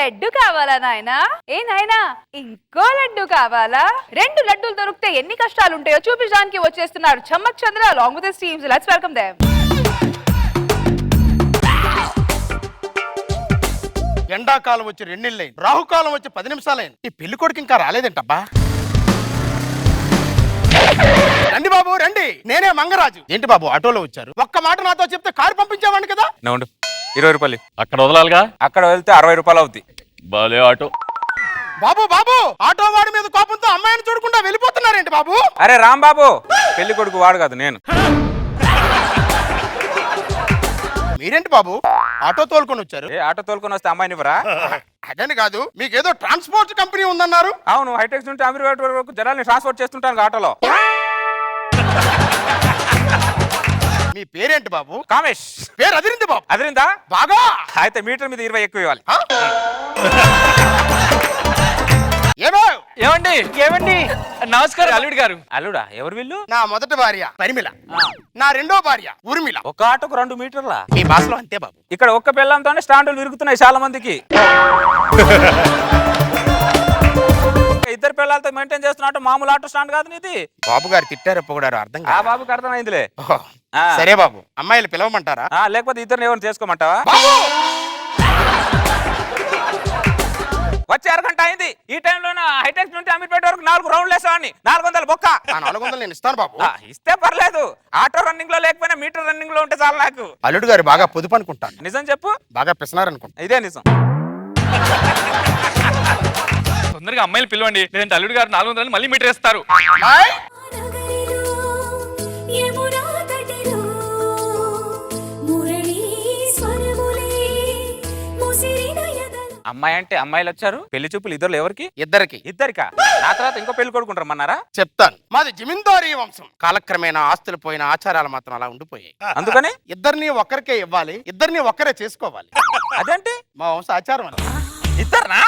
లడ్డు కావాలా నాయనా? ఏ నాయనా ఇంకో లడ్డు కావాలా? 2 లడ్డూలు దొరికితే ఎన్ని కష్టాలు ఉంటాయో చూపించడానికి వచ్చేస్తున్నారు చమ్మక్ చంద్ర along with his teams. Let's welcome them. ఎండాకాలం వచ్చి 2 నెలలైంది, రాహుకాలం వచ్చి 10 నిమిషాలైంది. ఈ పెళ్లి కొడుకు ఇంకా రాలేదేంటబ్బా? రండి బాబు రండి, నేనే మంగరాజు. ఏంటి బాబు ఆటోలో వచ్చారు? ఒక్క మాట నాతో చెప్తే కారు పంపించేవాడిని కదా. 20 రూపాయలు అక్కడ వదలాలిగా. అక్కడ వెళ్తే 60 రూపాయలు అవుతాయి. బాలే ఆటో. బాబు బాబు, ఆటో వాడి మీద కోపంతో అమ్మాయిని చూడకుండా వెళ్ళిపోతున్నారేంటి బాబు? అరే రాంబాబు, పెళ్లి కొడుకు వాడు కాదు నేను. మీరేంటి బాబు ఆటో తోలుకొని వచ్చారు? ఏ ఆటో తోలుకొని వస్తే అమ్మాయిని ఇవ్వరా? అదని కాదు, మీకేదో ట్రాన్స్పోర్ట్ కంపెనీ ఉందన్నారు. అవును, హైటెక్స్ నుండి అమీర్పేట వరకు జనాల్ని ట్రాన్స్పోర్ట్ చేస్తుంటాను ఆటోలో. మీ పేరేంటి బాబు? కామేష్. పేరు అదిరింది బాబు. అదిరిందా? బాగా. అయితే మీటర్ మీద 20 ఎక్కువ ఇవ్వాలి. ఏమండి నమస్కారం అల్లుడు గారు. అల్లుడా? ఎవరు వీళ్ళు? నా మొదటి భార్య పరిమిళ, నా రెండో భార్య ఊర్మిళ. ఒక ఆటోకు 2 మీటర్ల. మీ భాషలో అంతే బాబు. ఇక్కడ ఒక్క పిల్లంతోనే స్టాండ్లు విరుగుతున్నాయి చాలా మందికి. ఇద్దరు పిల్లలతో మెయింటైన్ చేస్తున్నట్టు మామూలు ఆటో స్టాండ్ కాదు నీది. బాబు గారు తిట్టారు పొగడారు అర్థం ఆ కాదు. బాబుకి అర్థమైందిలే. సరే బాబు, అమ్మాయిలు పిలవమంటారా? లేకపోతే ఇద్దరు ఎవరిని చేసుకోమంటావా? వచ్చే అరగంట అయింది. ఈ టైంలో హైటెక్స్ నుండి అమీర్పేట వరకు 4 రౌండ్లు వేసావాడిని. 400 బొక్క. 400 నేను ఇస్తాను బాబు. ఇస్తే పర్లేదు. ఆటో రన్నింగ్ లో లేకపోయినా మీటర్ రన్నింగ్ లో ఉంటే చాలు నాకు. అల్లుడు గారు బాగా పొదుపు అనుకుంటాను. నిజం చెప్పు. బాగా పిసనారనుకుంటా. ఇదే నిజం. తొందరగా అమ్మాయిలు పిలవండి, లేదంటే అల్లుడు గారు 400 మళ్ళీ మీటర్ వేస్తారు. అమ్మాయి అంటే అమ్మాయిలు వచ్చారు. పెళ్లి చూపులు ఇద్దరు ఎవరికి? ఇద్దరికి. ఇద్దరికా? నా తర్వాత ఇంకో పెళ్లి కొడుకుంటారమ్మన్నారా? చెప్తాను. మాది జమీందారీ వంశం. కాలక్రమేణా ఆస్తులు పోయిన ఆచారాలు మాత్రం అలా ఉండిపోయాయి. అందుకని ఇద్దరిని ఒక్కరికే ఇవ్వాలి, ఇద్దరిని ఒక్కరే చేసుకోవాలి. అదేంటి? మా వంశ ఆచారం అని. ఇద్దరునా?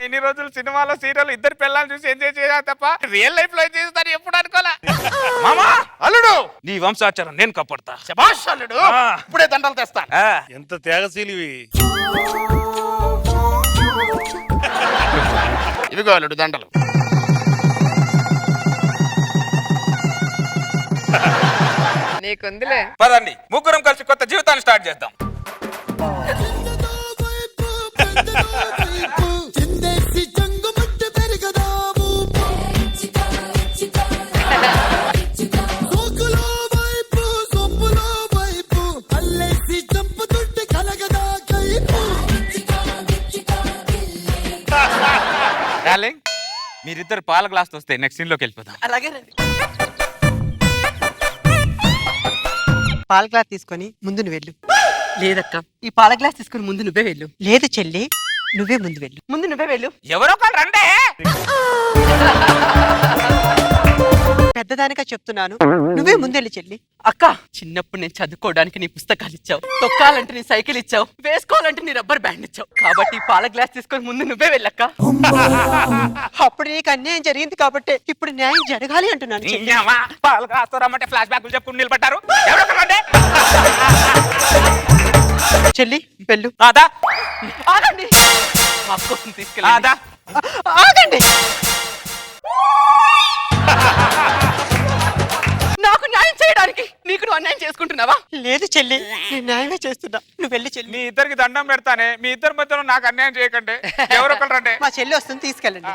ఇన్ని రోజులు సినిమాలో సీరియల్ ఇద్దరు పిల్లల్ని చూసి ఎంజాయ్ చేయాలి తప్ప రియల్ లైఫ్ లో చేస్తారు ఎప్పుడు అనుకోలే. మామా, అల్లుడు నీ వంశాచారం నేను కాపాడతా. శభాష్ అల్లుడు, ఇప్పుడే దండలు తెస్తాను. ఎంత త్యాగశీలివి. ఇవిగో అల్లుడు దండలు. నీకుందిలే. పదండి, ముగ్గురం కలిసి కొత్త జీవితాన్ని స్టార్ట్ చేద్దాం. డార్లింగ్, మీరిద్దరు పాల గ్లాస్ వస్తే నెక్స్ట్ సీన్ లోకి వెళ్ళిపోదాం. అలాగే పాల గ్లాస్ తీసుకొని ముందు నువ్వు వెళ్ళు. లేదక్క, ఈ పాల గ్లాస్ తీసుకుని ముందు నువ్వే వెళ్ళు. లేదు చెల్లి, నువ్వే ముందు వెళ్ళు. ముందు నువ్వే వెళ్ళు. ఎవరో ఒకరు రండి. పెద్దదానిగా చెప్తున్నాను, నువ్వే ముందెళ్ళి చెల్లి. అక్క, చిన్నప్పుడు నేను చదువుకోవడానికి నీ పుస్తకాలు ఇచ్చావు, తొక్కాలంటే నీ సైకిల్ ఇచ్చావు, వేసుకోవాలంటే నీ రబ్బర్ బ్యాండ్ ఇచ్చావు. కాబట్టి ఈ పాల గ్లాస్ తీసుకొని ముందు నువ్వే వెళ్ళక్క. అప్పుడు నీకు అన్యాయం జరిగింది కాబట్టి ఇప్పుడు న్యాయం జరగాలి అంటున్నాను చెల్లి. పాల గ్లాస్ రమ్మంటే ఫ్లాష్ బ్యాక్ చెప్పుకుని నిలబడ్డారు. ఎవరో ఒకరు రండి. చెల్లి వెళ్ళు. ఆగండి, మా అక్క కోసం తీసుకెళ్ళి. ఆగండి. నాకు న్యాయం చేయడానికి నీకు నువ్వు అన్యాయం చేసుకుంటున్నావా? లేదు చెల్లి, నేను న్యాయమే చేస్తున్నా, నువ్వు వెళ్ళి చెల్లి. మీ ఇద్దరికి దండం పెడతానే, మీ ఇద్దరి మధ్యలో నాకు అన్యాయం చేయకండి. ఎవరో ఒకరు రండి. మా చెల్లి వస్తుంది, తీసుకెళ్ళండి.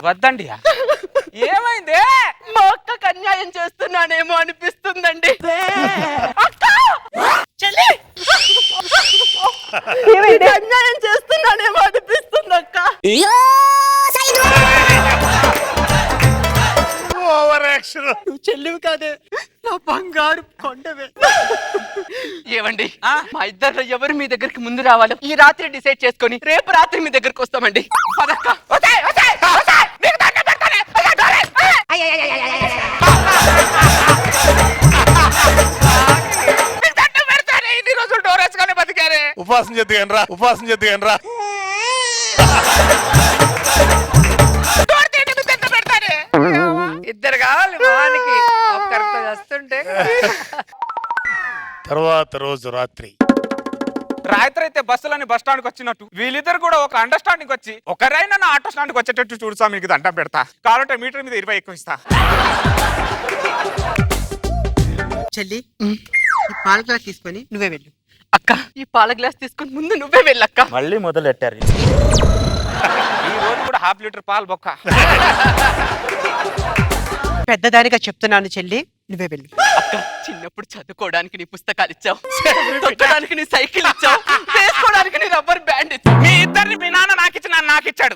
వద్దండి. ఏమైంది? మా అక్కకు అన్యాయం చేస్తున్నానేమో అనిపిస్తుందండి. అక్క, చెల్లి, అన్యాయం చేస్తున్నానేమో అనిపిస్తుంది అక్క. నువ్వు చెల్లివి కాదే, నా బంగారు కొండవే. ఏమండి, మా ఇద్దరు ఎవరు మీ దగ్గరికి ముందు రావాలో ఈ రాత్రి డిసైడ్ చేసుకొని రేపు రాత్రి మీ దగ్గరకు వస్తామండి. పదక్క. ఉపాసం చేద్దుగాని రా. ఉంటే తర్వాత రోజు రాత్రి రాత్రి అయితే బస్సులని బస్ స్టాండ్కి వచ్చినట్టు వీళ్ళిద్దరు కూడా ఒక అండర్స్టాండింగ్ వచ్చి ఒకరైనా నా ఆటో స్టాండ్కి వచ్చేటట్టు చూడుసా, మీకు దండం పెడతా. కావాలంటే మీటర్ మీద 20 ఎక్కువ ఇస్తా. చెల్లి ఈ పాల గ్లాస్ తీసుకొని నువ్వే వెళ్ళు. అక్క ఈ పాల గ్లాస్ తీసుకొని ముందు నువ్వే వెళ్ళక్క. మళ్ళీ మొదలెట్టారు. ఈ రోజు కూడా ½ లీటర్ పాలు బొక్క. పెద్దదానిగా చెప్తున్నాను చెల్లి, నువ్వే వెళ్ళు. అక్క చిన్నప్పుడు చదువుకోవడానికి నీ పుస్తకాలు ఇచ్చావు, తొక్కడానికి నీ సైకిల్ ఇచ్చావు, వేసుకోవడానికి నీ రబ్బర్ బ్యాండ్ ఇచ్చావు. మీ ఇద్దరిని మీ నాన్న నాకిచ్చాడు.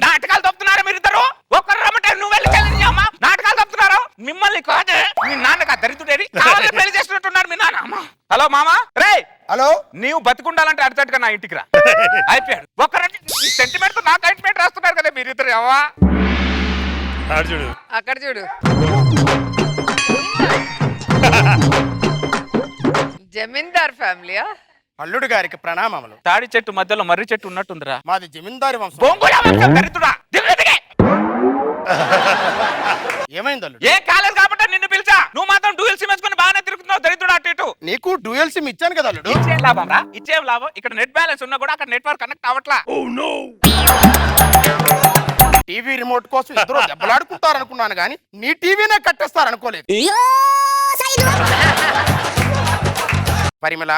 నాటకాలు తప్పుతున్నారా మీరిద్దరు? ఒక్కరు రమ్మంటే నువ్వు వెళ్ళి చెల్లిని అమ్మ నాటకాలు తప్పుతున్నారు. మిమ్మల్ని కాదే మీ నాన్నగా దరిద్రుడేది కావాలని పెళ్లి చేస్తున్నట్టున్నారు మీ నాన్న. అమ్మ హలో మామా రే, హలో, నీవు బతికుండాలంటే అర్జెంట్గా నా ఇంటికి రా. అయిపోయాడు. ఒక్కరంటే సెంటిమెంట్ తో నాకు అయింట్మెంట్ రాస్తున్నారు కదా మీరిద్దరు. అవ్వా చూడు అక్కడ చూడు, జమీందార్ ఫ్యామిలీయా? అల్లుడు గారికి ప్రణామములు. తాడి చెట్టు మధ్యలో మర్రి చెట్టు ఉన్నట్టుందిరా. మాది జమీందారి వంశం. బొంగులా వంశం దరిద్రుడా. దిగు, దిగే. ఏమైంది అల్లుడు? ఏం కాలేదు కాబట్టి నిన్ను పిలిచా. నువ్వు మాత్రం డూయల్ సిమ్ వేసుకుని బాగానే తిరుగుతున్నావు దరిద్రుడు అటు ఇటు. నీకు డ్యూయల్ సిమ్ ఇచ్చాను కదా అల్లుడు. ఇచ్చేం లాభం రా, ఇచ్చేం లాభం. ఇక్కడ నెట్ బ్యాలెన్స్ ఉన్నా కూడా అక్కడ నెట్వర్క్ కనెక్ట్ అవ్వట్లా. టీవీ రిమోట్ కోసం ఇద్దరు దెబ్బలాడుకుంటారు అనుకున్నాను కానీ నీ టీవీనే కట్టేస్తారు అనుకోలేదు. పరిమళ,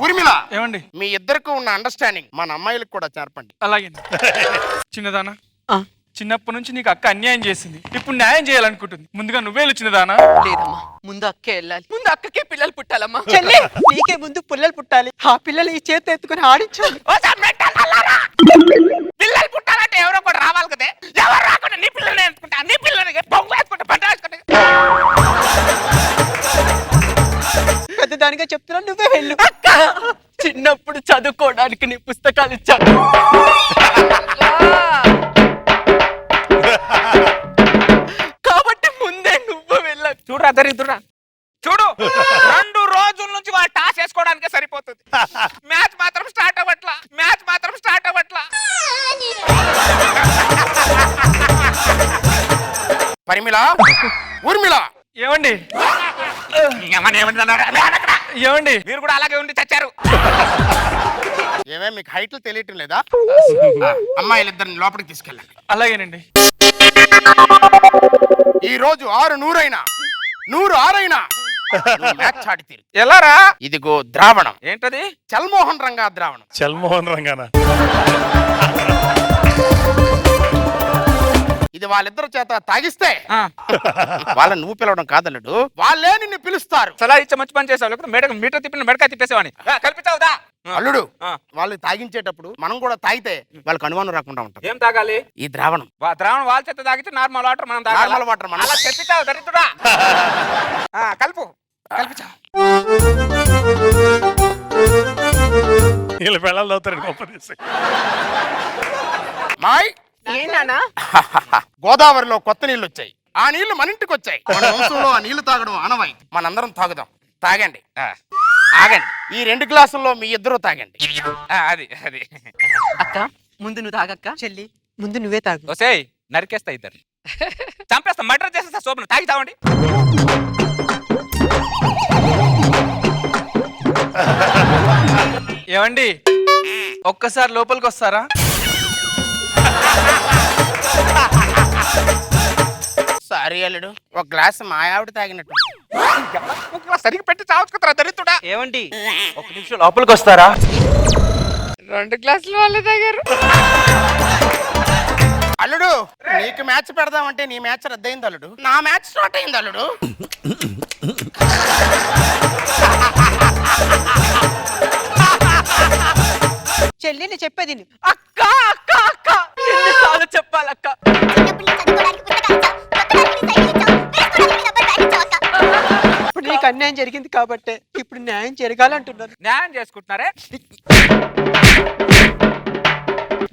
ఊర్మిళ, ఏమండి? మీ ఇద్దరికి ఉన్న అండర్స్టాండింగ్ మన అమ్మాయిలకు కూడా చేర్పండి. అలాగే చిన్నదానా, ఆ, చిన్నప్పటి నుంచి నీకు అక్క అన్యాయం చేసింది, ఇప్పుడు న్యాయం చేయాలనుకుంటుంది. ముందుగా నువ్వే వెళ్ళు చిన్నదానా. లేదమ్మా, ముందు అక్కే వెళ్ళాలి. ముందు అక్కకే పిల్లలు పుట్టాలమ్మా. చెల్లి నీకే ముందు పిల్లలు పుట్టాలి. ఆ పిల్లలు ఈ చేతి ఎత్తుకుని ఆడించాలి. పిల్లలు పుట్టాలంటే ఎవరో కూడా రావాలి కదే. ఎవరు రాకుండా నీ పిల్లల్ని వేసుకుంటా, నీ పిల్లల్ని బొంగు వేసుకుంటా, బండ వేసుకుంటా. పెద్దదానిగా చెప్తున్నా, నువ్వే వెళ్ళు. అక్క చిన్నప్పుడు చదువుకోవడానికి నీ పుస్తకాలు ఇచ్చాను, కాబట్టి ముందే నువ్వు వెళ్ళాలి. చూడరా దరిద్రుడా, చూడు 2 రోజుల నుంచి వాళ్ళు టాస్ వేసుకోవడానికే సరిపోతుంది. మ్యాచ్ మాత్రం స్టార్ట్ అవ్వట్లా. పరిమళ, ఊర్మిళ, ఏమండి? ఏమండి? మీరు కూడా అలాగే ఉండి చచ్చారు. ఏమే మీకు హైట్లు తెలియటం లేదా? అమ్మాయిలిద్దరిని లోపలికి తీసుకెళ్ళండి. అలాగేనండి. ఈ రోజు 6-100 అయినా 100-6 మ్యాచ్ ఆడి తీరు. ఎలారా? ఇదిగో ద్రావణం. ఏంటది? చల్మోహన్ రంగా ద్రావణం. చల్మోహన్ రంగానా? ఇది వాళ్ళిద్దరు చేత తాగిస్తే వాళ్ళని నువ్వు పిలవడం కాదల్లుడు, వాళ్ళే నిన్ను పిలుస్తారు. సలహా ఇచ్చే మంచి పని చేసావు, లేకపోతే మీటర్ తిప్పిన మెడకాయ తిప్పేసేవాడిని. కల్పించావుదా? అల్లుడు, వాళ్ళు తాగించేటప్పుడు మనం కూడా తాగితే వాళ్ళకి అనుమానం రాకుండా ఉంటాం. ఏం తాగాలి? ఈ ద్రావణం. ద్రావణం వాళ్ళ చేత తాగితే నార్మల్ వాటర్ మనం తాగాలి. నార్మల్ వాటర్ మనం. అలా చెప్పించావు దరిద్రుడా. కలుపు, కల్పించావు. వీళ్ళ పిల్లలు అవుతారు గొప్ప తీసి. మాయ్, ఏంటన్నా? గోదావరిలో కొత్త నీళ్లు వచ్చాయి. ఆ నీళ్లు మన ఇంటికి వచ్చాయి. మన వంశంలో ఆ నీళ్లు తాగడం ఆనవాయి. మనందరం తాగుదాం. తాగండి, ఆగండి. ఈ 2 గ్లాసుల్లో మీ ఇద్దరు తాగండి. అది అది అక్క ముందు నువ్వు తాగక్క. చెల్లి ముందు నువ్వే తాగు. వసేయ్, నరికేస్తా ఇద్దరు, చంపేస్తా, మర్డర్ చేసేస్తా. సోపును తాగి తావండి. ఏమండి? ఒక్కసారి లోపలికి వస్తారా? సారీ అల్లుడు, ఒక గ్లాస్ మా ఆవిడ తాగినట్టు. సరిగ్గా పెట్టి చావుకుతారా దరిద్రుడా. ఏమండి, 1 నిమిషం లోపలికి వస్తారా? 2 గ్లాసులు వాళ్ళే తాగారు. అల్లుడు, నీకు మ్యాచ్ పెడదామంటే నీ మ్యాచ్ రద్దయింది అల్లుడు. నా మ్యాచ్ స్టార్ట్ అయింది అల్లుడు. చెల్లిని చెప్పేది విను. అక్క అక్క అక్క ఎన్నిసార్లు చెప్పాలక్క? ఇప్పుడు నీకు అన్యాయం జరిగింది కాబట్టి ఇప్పుడు న్యాయం జరగాలంటున్నారు. న్యాయం చేసుకుంటున్నారే.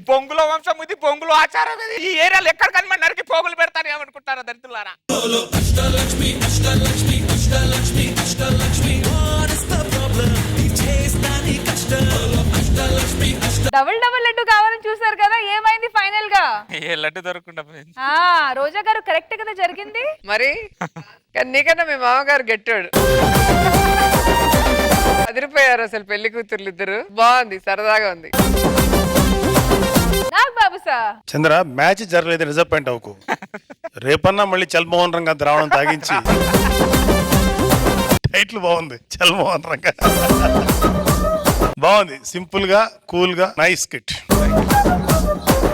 బొంగులో వంశం ఇది, బొంగులో ఆచారం ఇది. ఈ ఏరియాలో ఎక్కడ కానీ మరి నరికి పోగులు పెడతాను ఏమనుకుంటారా దరిద్రులారా. డబుల్ లడ్డు కావాలని చూసారు కదా, ఏమైంది ఫైనల్ గా? ఏ లడ్డు దొరకకుండా పోయింది. ఆ రోజా గారు కరెక్ట్ కదా జరిగింది. మరి కానీ నీకన్నా మీ మామగారు గట్టాడు. అదిరిపోయారు అసలు పెళ్లి కూతుర్లు ఇద్దరు. బాగుంది, సరదాగా ఉంది. నాగ్ బాబు సార్ చంద్ర మ్యాచ్ జరగలేదు, డిసప్పాయింట్ అవ్వకు. రేపన్నా మళ్ళీ చల్మోహన్ రంగా ద్రావణం తాగించి టైటిల్ బాగుంది, చల్మోహన్ రంగా. బాగుంది, సింపుల్ గా కూల్ గా నైస్ కిట్.